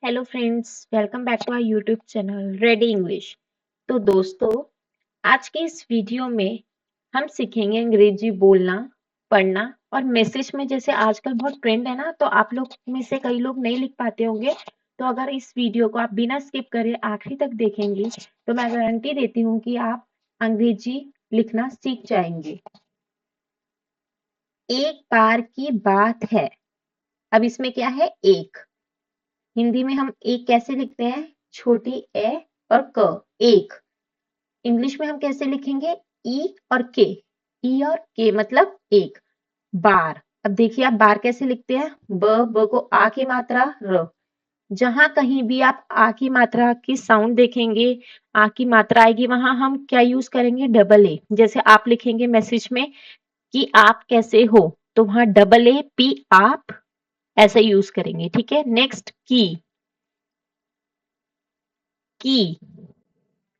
Hello friends, welcome back to our YouTube channel Ready English. तो दोस्तों, आज के इस वीडियो में हम सीखेंगे अंग्रेजी बोलना, पढ़ना और मैसेज में। जैसे आजकल बहुत ट्रेंड है ना, तो आप लोग में से कई लोग नहीं लिख पाते होंगे। तो अगर इस वीडियो को आप बिना स्किप करे आखिरी तक देखेंगे तो मैं गारंटी देती हूँ कि आप अंग्रेजी लिखना सीख जाएंगे। एक बार की बात है। अब इसमें क्या है? एक। हिंदी में हम एक कैसे लिखते हैं? छोटी ए और क, एक। इंग्लिश में हम कैसे लिखेंगे? ई और के। ई और के मतलब एक बार। अब देखिए आप बार कैसे लिखते हैं? ब को आ की मात्रा र। जहां कहीं भी आप आ की मात्रा की साउंड देखेंगे, आ की मात्रा आएगी, वहां हम क्या यूज करेंगे? Double A. जैसे आप लिखेंगे मैसेज में कि आप कैसे हो, तो वहां डबल ए पी आप ऐसा यूज करेंगे। ठीक है। नेक्स्ट की। की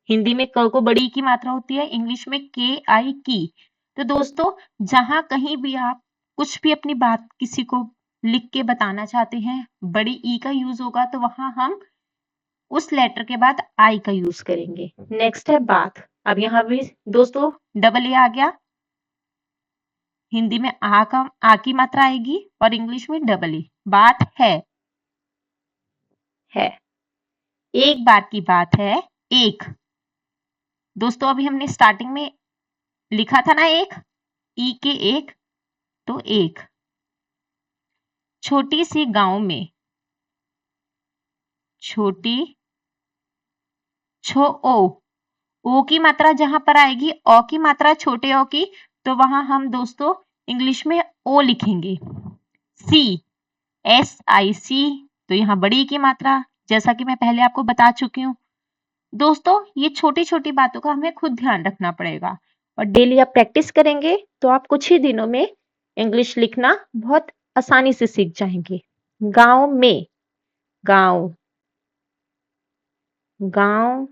हिंदी में क को बड़ी की मात्रा होती है, इंग्लिश में के आई की। तो दोस्तों, जहां कहीं भी आप कुछ भी अपनी बात किसी को लिख के बताना चाहते हैं, बड़ी ई का यूज होगा, तो वहां हम उस लेटर के बाद आई का यूज करेंगे। नेक्स्ट है बात। अब यहाँ भी दोस्तों डबल ए आ गया। हिंदी में आ की मात्रा आएगी और इंग्लिश में डबल ए। बात है। एक बार की बात है। एक। दोस्तों अभी हमने स्टार्टिंग में लिखा था ना एक, ई के एक, तो एक। छोटी सी गांव में। छोटी छो ओ की मात्रा जहां पर आएगी, ओ की मात्रा छोटे ओ की, तो वहां हम दोस्तों इंग्लिश में ओ लिखेंगे। सी, एस आई सी, तो यहाँ बड़ी की मात्रा, जैसा कि मैं पहले आपको बता चुकी हूँ। दोस्तों ये छोटी छोटी बातों का हमें खुद ध्यान रखना पड़ेगा, और डेली आप प्रैक्टिस करेंगे तो आप कुछ ही दिनों में इंग्लिश लिखना बहुत आसानी से सीख जाएंगे। गांव में। गांव। गांव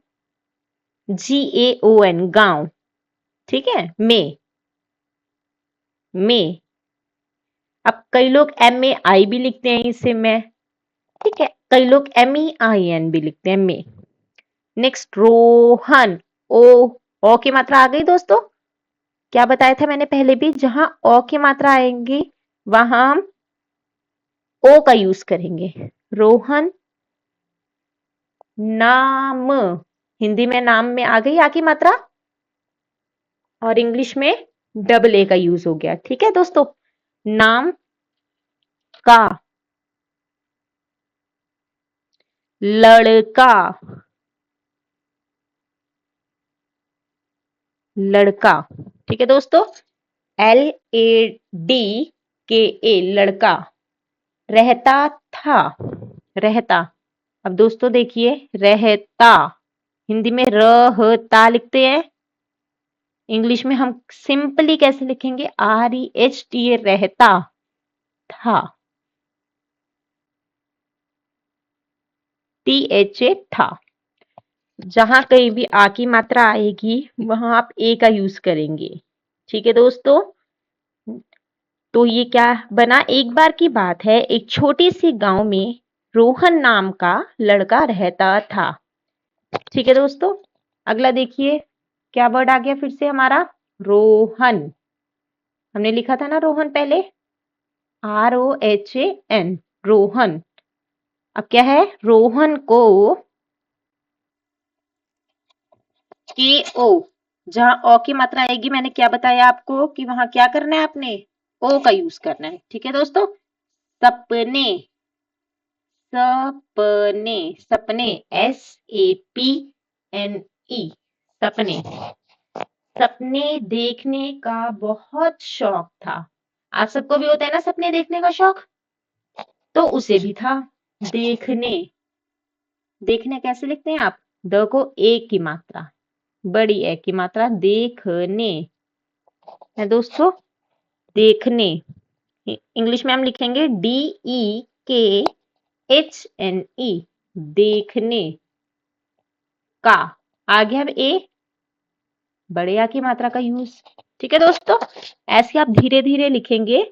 GAON गांव। ठीक है। में। अब कई लोग MAI भी लिखते हैं इसे में। ठीक है। कई लोग MEIN भी लिखते हैं में। नेक्स्ट रोहन। ओ की मात्रा आ गई दोस्तों। क्या बताया था मैंने पहले भी? जहां ओ की मात्रा आएंगी वहां हम ओ का यूज करेंगे। रोहन नाम। हिंदी में नाम में आ गई आ की मात्रा, और इंग्लिश में डबल ए का यूज हो गया। ठीक है दोस्तों। नाम का। लड़का। लड़का। ठीक है दोस्तों। LADKA लड़का। रहता था। रहता। अब दोस्तों देखिए, रहता हिंदी में रहता लिखते हैं, इंग्लिश में हम सिंपली कैसे लिखेंगे? REHTA रहता था। THA था। जहां कहीं भी आ की मात्रा आएगी वहां आप ए का यूज करेंगे। ठीक है दोस्तों। तो ये क्या बना? एक बार की बात है, एक छोटी सी गांव में रोहन नाम का लड़का रहता था। ठीक है दोस्तों। अगला देखिए, क्या वर्ड आ गया फिर से हमारा? रोहन। हमने लिखा था ना रोहन पहले, ROHAN रोहन। अब क्या है? रोहन को KO, जहां ओ की मात्रा आएगी, मैंने क्या बताया आपको कि वहां क्या करना है? आपने ओ का यूज करना है। ठीक है दोस्तों। सपने। सपने। सपने SAPNE सपने। सपने देखने का बहुत शौक था। आप सबको भी होता है ना सपने देखने का शौक? तो उसे भी था। देखने। देखने कैसे लिखते हैं आप? द को ए की मात्रा, बड़ी ए की मात्रा, देखने है दोस्तों। देखने। इंग्लिश में हम लिखेंगे DEKHNE देखने का। आ गया अब ए, बड़े आ की मात्रा का यूज। ठीक है दोस्तों। ऐसे आप धीरे धीरे लिखेंगे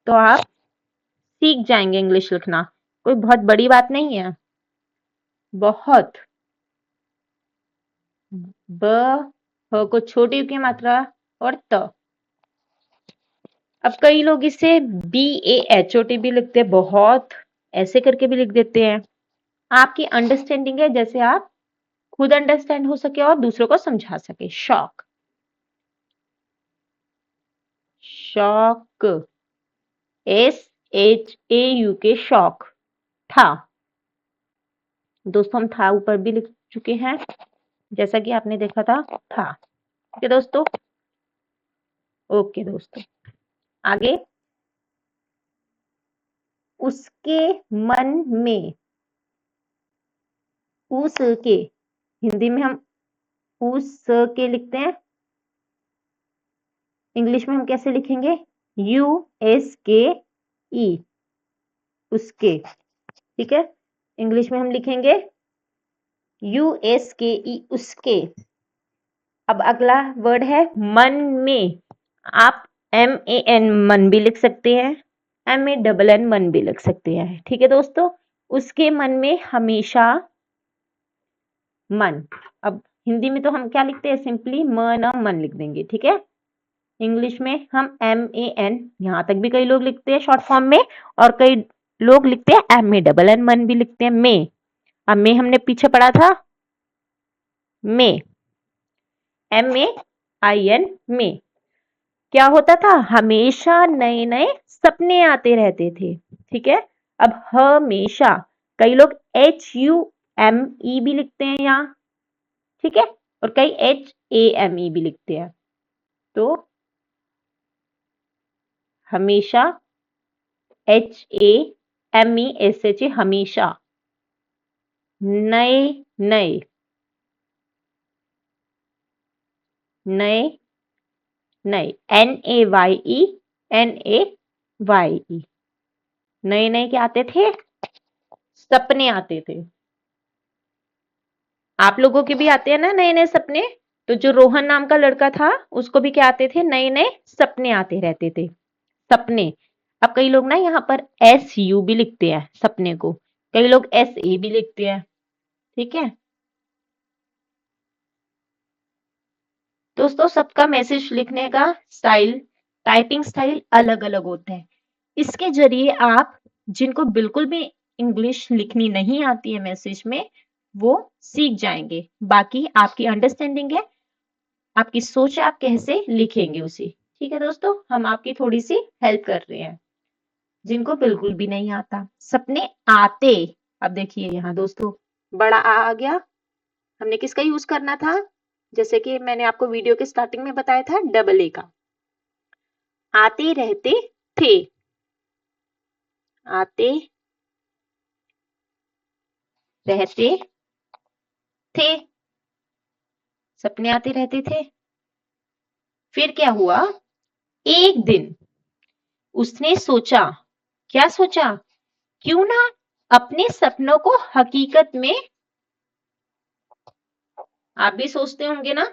तो आप सीख जाएंगे इंग्लिश लिखना। कोई बहुत बड़ी बात नहीं है। बहुत, ब, ह को छोटी की मात्रा और त। अब कई लोग इसे BAHOT भी लिखते हैं, बहुत ऐसे करके भी लिख देते हैं। आपकी अंडरस्टैंडिंग है, जैसे आप खुद अंडरस्टैंड हो सके और दूसरों को समझा सके। शॉक, शॉक, SHAUK, शॉक, था। दोस्तों हम था ऊपर भी लिख चुके हैं, जैसा कि आपने देखा था। ठीक है दोस्तों, ओके दोस्तों, आगे। उसके मन में, उसके, हिंदी में हम उस के लिखते हैं, इंग्लिश में हम कैसे लिखेंगे? USKE, उसके। ठीक है, इंग्लिश में हम लिखेंगे USKE, उसके। अब अगला वर्ड है मन में। आप MAN, मन भी लिख सकते हैं, MANN, मन भी लिख सकते हैं। ठीक है दोस्तों, उसके मन में हमेशा मन। अब हिंदी में तो हम क्या लिखते हैं? सिंपली मन लिख देंगे। ठीक है, इंग्लिश में हम MAN, यहां तक भी कई लोग लिखते हैं शॉर्ट फॉर्म में, और कई लोग लिखते हैं MANN, मन भी लिखते हैं। में, अब में हमने पीछे पढ़ा था, में, MAIN, में। क्या होता था? हमेशा नए नए सपने आते रहते थे। ठीक है, अब हमेशा, कई लोग HUME भी लिखते हैं यहाँ। ठीक है, और कई HAME भी लिखते हैं। तो हमेशा, HAMESH, हमेशा। नए नए, नए नए, NAYE, नए नए क्या आते थे? सपने आते थे। आप लोगों के भी आते हैं ना नए नए सपने? तो जो रोहन नाम का लड़का था, उसको भी क्या आते थे? नए नए सपने आते रहते थे। सपने। अब कई लोग ना यहाँ पर SU भी लिखते हैं सपने को, कई लोग SA भी लिखते हैं। ठीक है दोस्तों, सबका मैसेज लिखने का स्टाइल, टाइपिंग स्टाइल अलग अलग होता है। इसके जरिए आप, जिनको बिल्कुल भी इंग्लिश लिखनी नहीं आती है मैसेज में, वो सीख जाएंगे। बाकी आपकी अंडरस्टैंडिंग है, आपकी सोच है, आप कैसे लिखेंगे उसे। ठीक है दोस्तों, हम आपकी थोड़ी सी हेल्प कर रहे हैं जिनको बिल्कुल भी नहीं आता। सपने आते, अब देखिए यहाँ दोस्तों, बड़ा आ गया, हमने किसका यूज करना था? जैसे कि मैंने आपको वीडियो के स्टार्टिंग में बताया था, डबल ए का। आते रहते थे, आते रहते थे, सपने आते रहते थे। फिर क्या हुआ? एक दिन उसने सोचा, क्या सोचा? क्यों ना अपने सपनों को हकीकत में, आप भी सोचते होंगे ना,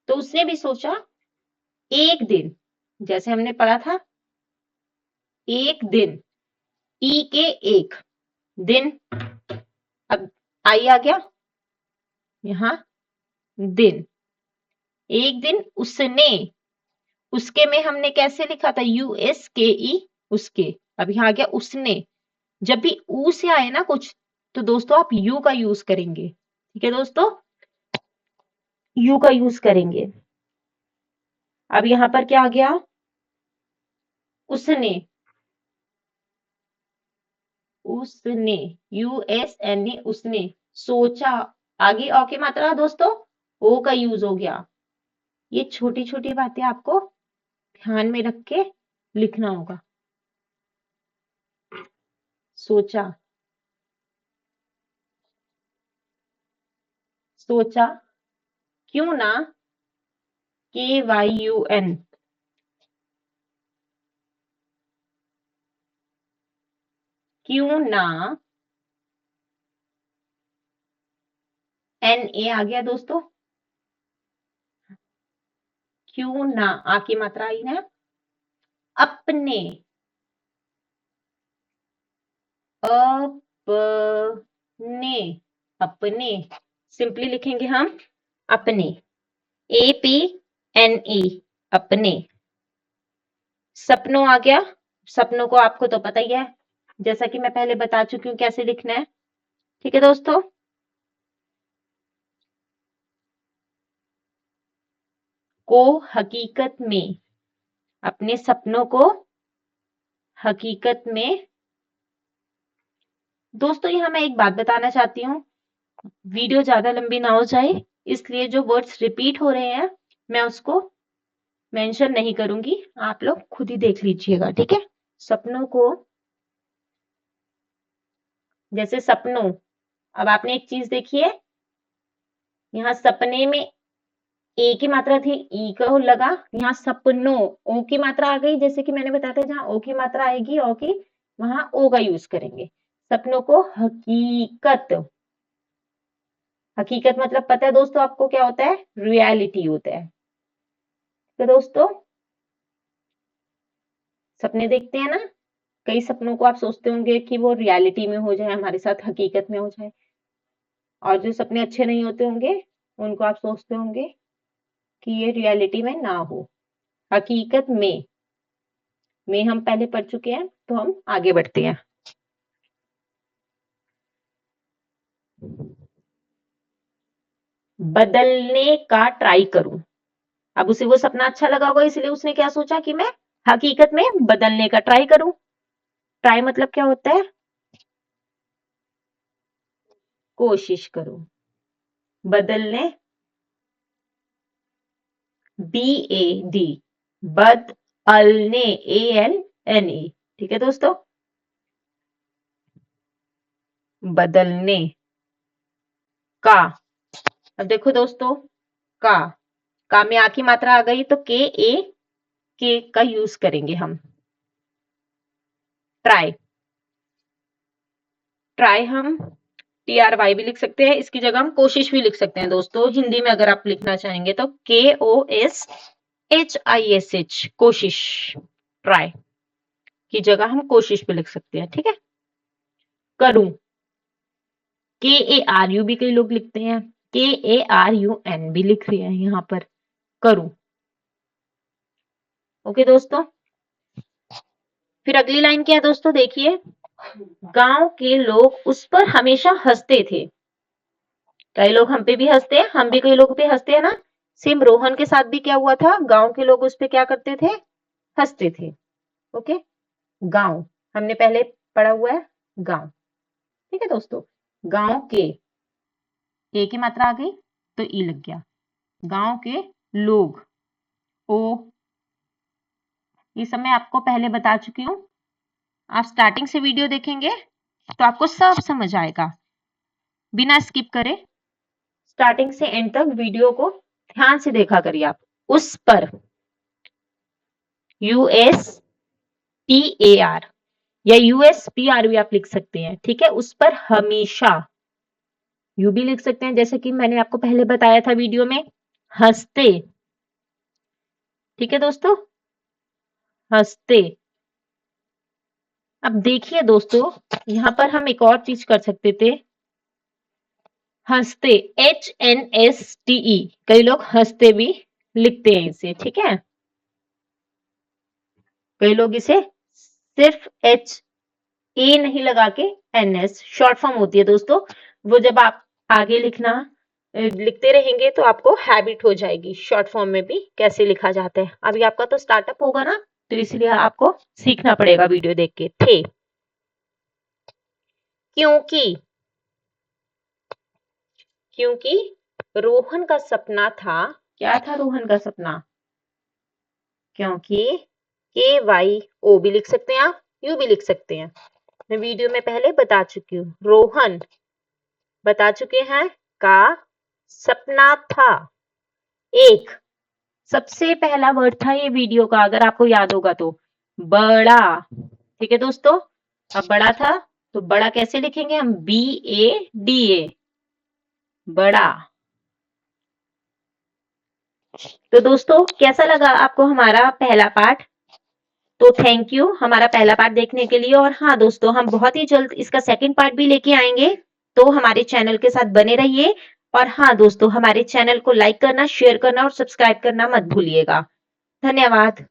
तो उसने भी सोचा। एक दिन, जैसे हमने पढ़ा था, एक दिन, ई के एक, दिन। अब आई आ गया यहाँ, दिन। एक दिन उसने, उसके में हमने कैसे लिखा था? USKE, उसके। अब यहाँ आ गया उसने। जब भी ऊ से आए ना कुछ, तो दोस्तों आप यू का यूज करेंगे। ठीक है दोस्तों, यू का यूज करेंगे। अब यहाँ पर क्या आ गया? उसने, उसने, USNE, उसने सोचा। आगे ओ की मात्रा दोस्तों, ओ का यूज हो गया। ये छोटी छोटी बातें आपको ध्यान में रख के लिखना होगा। सोचा, सोचा, क्यों ना, KYUN, क्यों ना, NA आ गया दोस्तों, क्यों ना, आ की मात्रा आई है। अपने, अपने, अपने, सिंपली लिखेंगे हम अपने, APNE, अपने। सपनों आ गया, सपनों को आपको तो पता ही है, जैसा कि मैं पहले बता चुकी हूँ कैसे लिखना है। ठीक है दोस्तों, को हकीकत में, अपने सपनों को हकीकत में। दोस्तों यहाँ मैं एक बात बताना चाहती हूँ, वीडियो ज्यादा लंबी ना हो जाए, इसलिए जो वर्ड्स रिपीट हो रहे हैं मैं उसको मेंशन नहीं करूंगी, आप लोग खुद ही देख लीजिएगा। ठीक है, सपनों को, जैसे सपनों, अब आपने एक चीज देखी है, यहाँ सपने में ए की मात्रा थी, ई का लगा, यहाँ सपनों ओ की मात्रा आ गई, जैसे कि मैंने बताया था जहाँ ओ की मात्रा आएगी ओ की, वहां ओ का यूज करेंगे। सपनों को हकीकत, हकीकत मतलब पता है दोस्तों आपको क्या होता है, रियलिटी होता है। तो दोस्तों सपने देखते हैं ना, कई सपनों को आप सोचते होंगे कि वो रियलिटी में हो जाए, हमारे साथ हकीकत में हो जाए, और जो सपने अच्छे नहीं होते होंगे उनको आप सोचते होंगे कि ये रियलिटी में ना हो। हकीकत में हम पहले पढ़ चुके हैं, तो हम आगे बढ़ते हैं। बदलने का ट्राई करूं, अब उसे वो सपना अच्छा लगा होगा, इसलिए उसने क्या सोचा कि मैं हकीकत में बदलने का ट्राई करूं। ट्राई मतलब क्या होता है, कोशिश करूं, बदलने, BAD, बदलने, ALNE। ठीक है दोस्तों, बदलने का, अब देखो दोस्तों, का में आ की मात्रा आ गई, तो के का यूज करेंगे हम। ट्राई, ट्राई हम TRY भी लिख सकते हैं, इसकी जगह हम कोशिश भी लिख सकते हैं दोस्तों, हिंदी में अगर आप लिखना चाहेंगे तो KOSHISH, कोशिश, ट्राई की जगह हम कोशिश भी लिख सकते हैं। ठीक है, करूं, KARU भी कई लोग लिखते हैं, KARUN भी लिख रहे हैं यहाँ पर, करूं। ओके दोस्तों, फिर अगली लाइन क्या है दोस्तों, देखिए, गांव के लोग उस पर हमेशा हंसते थे। कई लोग हम पे भी हंसते हैं, हम भी कई लोगों पे हंसते हैं ना। सेम रोहन के साथ भी क्या हुआ था, गांव के लोग उस पे क्या करते थे, हंसते थे। ओके, गांव हमने पहले पढ़ा हुआ है, गांव। ठीक है दोस्तों, गांव के, ए की मात्रा आ गई तो ई लग गया, गांव के लोग, ओ, ये सब मैं आपको पहले बता चुकी हूँ, आप स्टार्टिंग से वीडियो देखेंगे तो आपको सब समझ आएगा, बिना स्किप करे स्टार्टिंग से एंड तक वीडियो को ध्यान से देखा करिए आप। उस पर, USPAR या USPR भी आप लिख सकते हैं। ठीक है, उस पर हमेशा, यू भी लिख सकते हैं, जैसे कि मैंने आपको पहले बताया था वीडियो में, हंसते। ठीक है दोस्तों, हंसते। अब देखिए दोस्तों, यहां पर हम एक और चीज कर सकते थे, हंसते, HNSTE, कई लोग हंसते भी लिखते हैं इसे। ठीक है, कई लोग इसे सिर्फ HA नहीं लगा के NS, शॉर्ट फॉर्म होती है दोस्तों, वो जब आप आगे लिखना लिखते रहेंगे तो आपको हैबिट हो जाएगी शॉर्ट फॉर्म में भी कैसे लिखा जाता है। अभी आपका तो स्टार्टअप होगा ना, तो इसलिए आपको सीखना पड़ेगा वीडियो देख के। थे, क्योंकि, क्योंकि रोहन का सपना था, क्या था रोहन का सपना, क्योंकि, KYO भी लिख सकते हैं आप, यू भी लिख सकते हैं, मैं वीडियो में पहले बता चुकी हूँ। रोहन बता चुके हैं, का सपना था, एक, सबसे पहला वर्ड था ये वीडियो का, अगर आपको याद होगा तो, बड़ा। ठीक है दोस्तों, अब बड़ा था तो बड़ा कैसे लिखेंगे हम, BADA, बड़ा। तो दोस्तों कैसा लगा आपको हमारा पहला पार्ट, तो थैंक यू हमारा पहला पार्ट देखने के लिए, और हाँ दोस्तों हम बहुत ही जल्द इसका सेकंड पार्ट भी लेके आएंगे। तो हमारे चैनल के साथ बने रहिए। और हाँ दोस्तों, हमारे चैनल को लाइक करना, शेयर करना और सब्सक्राइब करना मत भूलिएगा। धन्यवाद।